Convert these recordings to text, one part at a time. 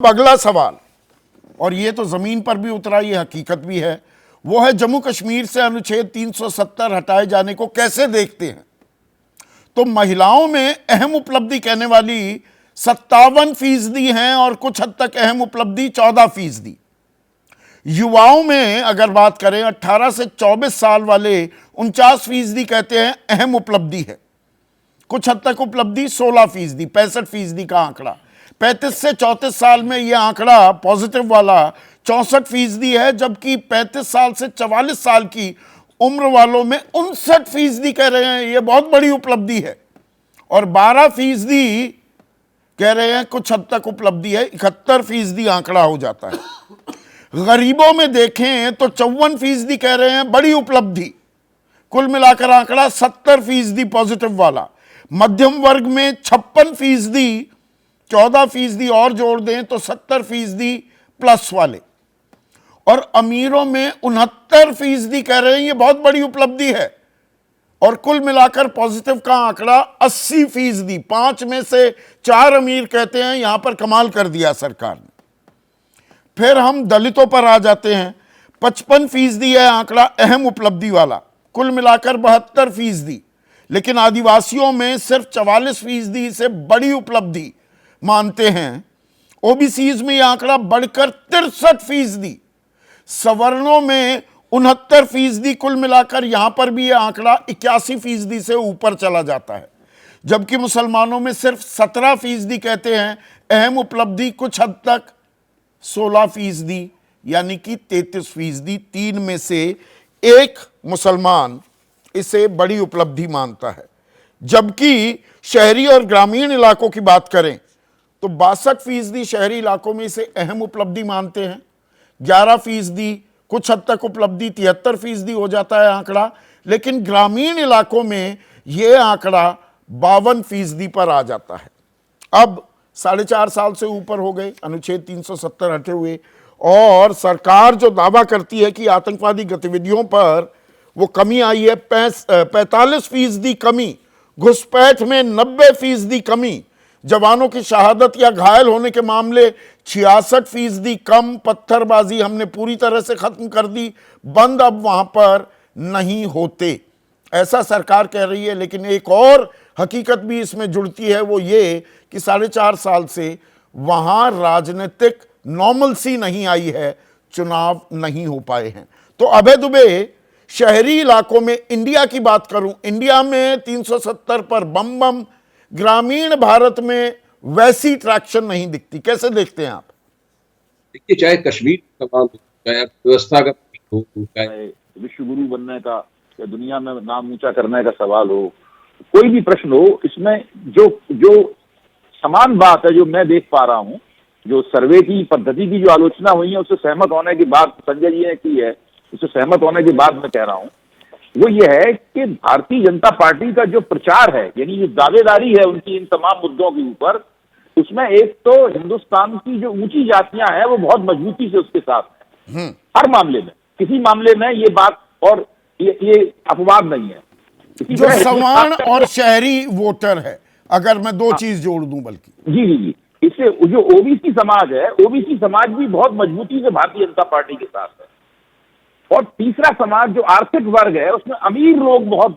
अगला सवाल, और ये तो जमीन पर भी उतरा, ये हकीकत भी है, वो है जम्मू कश्मीर से अनुच्छेद 370 हटाए जाने को कैसे देखते हैं। तो महिलाओं में अहम उपलब्धि कहने वाली 57% हैं और कुछ हद तक अहम उपलब्धि 14%। युवाओं में अगर बात करें 18 से 24 साल वाले 49% कहते हैं अहम उपलब्धि है, कुछ हद तक उपलब्धि 16%, 65% का आंकड़ा। 35 से 34 साल में यह आंकड़ा पॉजिटिव वाला 64% है, जबकि 35 साल से 44 साल की उम्र वालों में 59% कह रहे हैं यह बहुत बड़ी उपलब्धि है, और 12% कह रहे हैं कुछ हद तक उपलब्धि है। 71% आंकड़ा हो जाता है। गरीबों में देखें तो 54% कह रहे हैं बड़ी उपलब्धि, कुल मिलाकर आंकड़ा 70% पॉजिटिव वाला। मध्यम वर्ग में 56%, 14% और जोड़ दें तो 70% प्लस वाले, और अमीरों में 69% कह रहे हैं ये बहुत बड़ी उपलब्धि है, और कुल मिलाकर पॉजिटिव का आंकड़ा 80%। 5 में से 4 अमीर कहते हैं यहां पर कमाल कर दिया सरकार ने। फिर हम दलितों पर आ जाते हैं। 55% है आंकड़ा अहम उपलब्धि वाला, कुल मिलाकर 72%। लेकिन आदिवासियों में सिर्फ 44% से बड़ी उपलब्धि मानते हैं। ओबीसीज में यह आंकड़ा बढ़कर 63%, सवर्णों में 69%, कुल मिलाकर यहां पर भी यह आंकड़ा 81% से ऊपर चला जाता है। जबकि मुसलमानों में सिर्फ 17% कहते हैं अहम उपलब्धि, कुछ हद तक 16%, यानी कि 33%। 3 में से 1 मुसलमान इसे बड़ी उपलब्धि मानता है। जबकि शहरी और ग्रामीण इलाकों की बात करें तो 62% शहरी इलाकों में इसे अहम उपलब्धि मानते हैं, 11% कुछ हद तक उपलब्धि, 73% हो जाता है आंकड़ा। लेकिन ग्रामीण इलाकों में यह आंकड़ा 52% पर आ जाता है। अब 4.5 साल से ऊपर हो गए अनुच्छेद 370 हटे हुए, और सरकार जो दावा करती है कि आतंकवादी गतिविधियों पर वो कमी आई है, 45% कमी, घुसपैठ में 90% कमी, जवानों की शहादत या घायल होने के मामले 66% कम, पत्थरबाजी हमने पूरी तरह से खत्म कर दी, बंद अब वहां पर नहीं होते, ऐसा सरकार कह रही है। लेकिन एक और हकीकत भी इसमें जुड़ती है, वो ये कि 4.5 साल से वहां राजनीतिक नॉर्मलसी नहीं आई है, चुनाव नहीं हो पाए हैं। तो अभय दुबे, शहरी इलाकों में इंडिया की बात करूं, इंडिया में 370 पर बम बम, ग्रामीण भारत में वैसी ट्रैक्शन नहीं दिखती, कैसे देखते हैं आप? देखिए, चाहे कश्मीर का सवाल हो, चाहे व्यवस्था का हो, चाहे विश्व गुरु बनने का या दुनिया में नाम ऊंचा करने का सवाल हो, कोई भी प्रश्न हो, इसमें जो जो समान बात है जो मैं देख पा रहा हूँ, जो सर्वे की पद्धति की जो आलोचना हुई है उससे सहमत होने की बात संजय जी ने की है, उससे सहमत होने की बात मैं कह रहा हूँ, वो ये है कि भारतीय जनता पार्टी का जो प्रचार है, यानी जो दावेदारी है उनकी इन तमाम मुद्दों के ऊपर, उसमें एक तो हिंदुस्तान की जो ऊंची जातियां हैं वो बहुत मजबूती से उसके साथ है, हर मामले में, किसी मामले में ये बात, और ये अपवाद नहीं है। जो सवर्ण और शहरी वोटर है, अगर मैं 2 चीज जोड़ दूं, बल्कि जी जी जी, इससे जो ओबीसी समाज है, ओबीसी समाज भी बहुत मजबूती से भारतीय जनता पार्टी के साथ है। और तीसरा समाज जो आर्थिक वर्ग है, उसमें अमीर लोग बहुत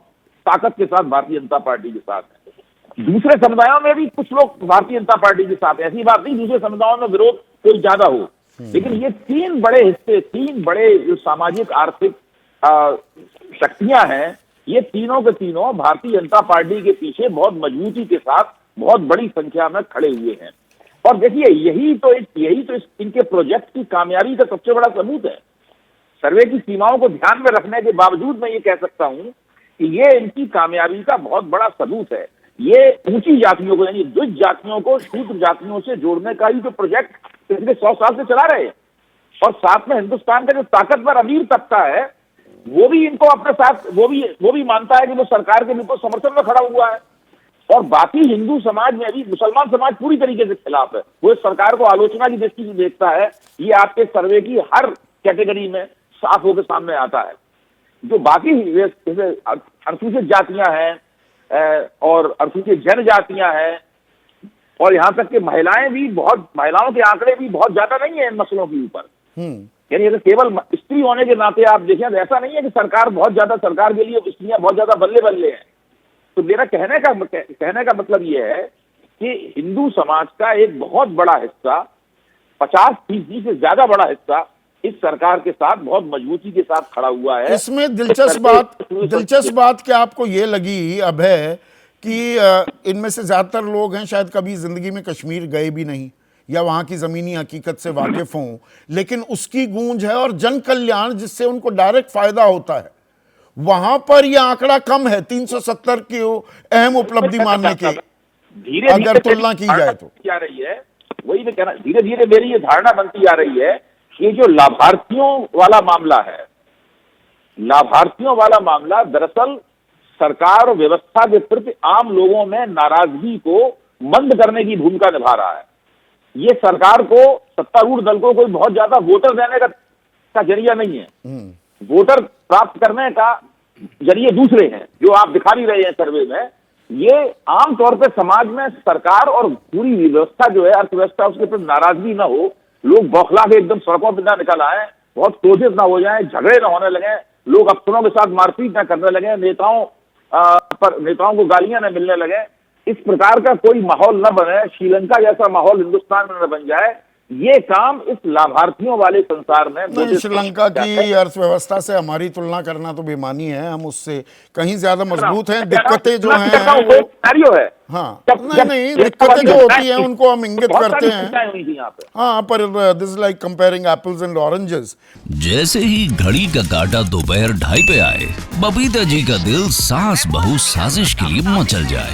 ताकत के साथ भारतीय जनता पार्टी के साथ है। दूसरे समुदायों में भी कुछ लोग भारतीय जनता पार्टी के साथ, ऐसी बात नहीं दूसरे समुदायों में विरोध कोई ज्यादा हो, लेकिन ये 3 बड़े हिस्से, 3 बड़े जो सामाजिक आर्थिक शक्तियां हैं, ये तीनों के तीनों भारतीय जनता पार्टी के पीछे बहुत मजबूती के साथ बहुत बड़ी संख्या में खड़े हुए हैं। और देखिए, यही तो इनके प्रोजेक्ट की कामयाबी का सबसे बड़ा सबूत है। सर्वे की सीमाओं को ध्यान में रखने के बावजूद मैं ये कह सकता हूं कि ये इनकी कामयाबी का बहुत बड़ा सबूत है। ये ऊंची जातियों को, यानी द्विज जातियों को शूद्र जातियों से जोड़ने का ही जो प्रोजेक्ट पिछले 100 साल से चला रहे हैं, और साथ में हिंदुस्तान का जो ताकतवर अमीर तबका है वो भी इनको अपने साथ, वो भी मानता है कि वो सरकार के बिल्कुल समर्थन में खड़ा हुआ है। और बाकी हिंदू समाज में भी, मुसलमान समाज पूरी तरीके से खिलाफ है, वो इस सरकार को आलोचना की दृष्टि से देखता है। ये आपके सर्वे की हर कैटेगरी में साफ होकर सामने आता है। जो बाकी जैसे अनुसूचित जातियां हैं और अनुसूचित जनजातियां हैं और यहाँ तक कि महिलाओं के आंकड़े भी बहुत ज्यादा नहीं है इन मसलों के ऊपर। यानी अगर केवल स्त्री होने के नाते आप देखें तो ऐसा नहीं है कि सरकार के लिए स्त्रियां बहुत ज्यादा बल्ले बल्ले हैं। तो मेरा कहने का मतलब यह है कि हिंदू समाज का एक बहुत बड़ा हिस्सा, 50% से ज्यादा बड़ा हिस्सा इस सरकार के साथ बहुत मजबूती के साथ खड़ा हुआ है। इसमें दिलचस्प बात क्या आपको ये लगी अब है कि इनमें से ज्यादातर लोग हैं शायद कभी जिंदगी में कश्मीर गए भी नहीं या वहां की जमीनी हकीकत से वाकिफ हों, लेकिन उसकी गूंज है और जन कल्याण जिससे उनको डायरेक्ट फायदा होता है, वहां पर यह आंकड़ा कम है 370 की अहम उपलब्धि मानने के धीरे अगर तुलना की जाए तो आ रही है। वही मैं कहना, धीरे धीरे मेरी ये धारणा बनती आ रही है कि जो लाभार्थियों वाला मामला है, लाभार्थियों वाला मामला दरअसल सरकार और व्यवस्था के प्रति आम लोगों में नाराजगी को मंद करने की भूमिका निभा रहा है। ये सरकार को, सत्तारूढ़ दल को कोई बहुत ज्यादा वोटर देने का जरिया नहीं है। वोटर प्राप्त करने का जरिए दूसरे हैं जो आप दिखा नहीं रहे हैं सर्वे में। ये आमतौर पर समाज में सरकार और पूरी व्यवस्था जो है, अर्थव्यवस्था, उसके प्रति नाराजगी ना हो, लोग बौखला के एकदम सड़कों पर ना निकल आए, बहुत क्रोधित ना हो जाए, झगड़े ना होने लगे, लोग अफसरों के साथ मारपीट ना करने लगे, नेताओं को गालियां न मिलने लगे। इस प्रकार का कोई माहौल न बने, श्रीलंका जैसा माहौल हिंदुस्तान में न बन जाए, ये काम इस लाभार्थियों वाले संसार में। श्रीलंका की अर्थव्यवस्था से हमारी तुलना करना तो बेमानी है, हम उससे कहीं ज्यादा मजबूत हैं। दिक्कतें जो हैं वो है, हाँ नहीं दिक्कतें जो होती हैं उनको हम इंगित करते हैं। हाँ, पर this is like comparing apples and oranges. जैसे ही घड़ी का काटा दोपहर 2:30 पे आए, बबीता जी का दिल सास बहू साजिश के लिए मचल जाए।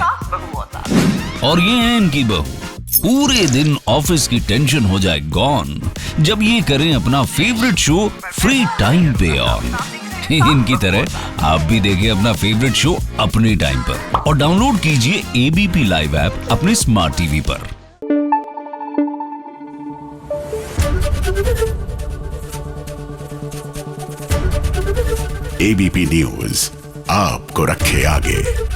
और ये है इनकी बहू, पूरे दिन ऑफिस की टेंशन हो जाए गॉन जब ये करें अपना फेवरेट शो फ्री टाइम पे ऑन। इनकी तरह आप भी देखें अपना फेवरेट शो अपने टाइम पर और डाउनलोड कीजिए एबीपी लाइव ऐप अपने स्मार्ट टीवी पर। एबीपी न्यूज आपको रखे आगे।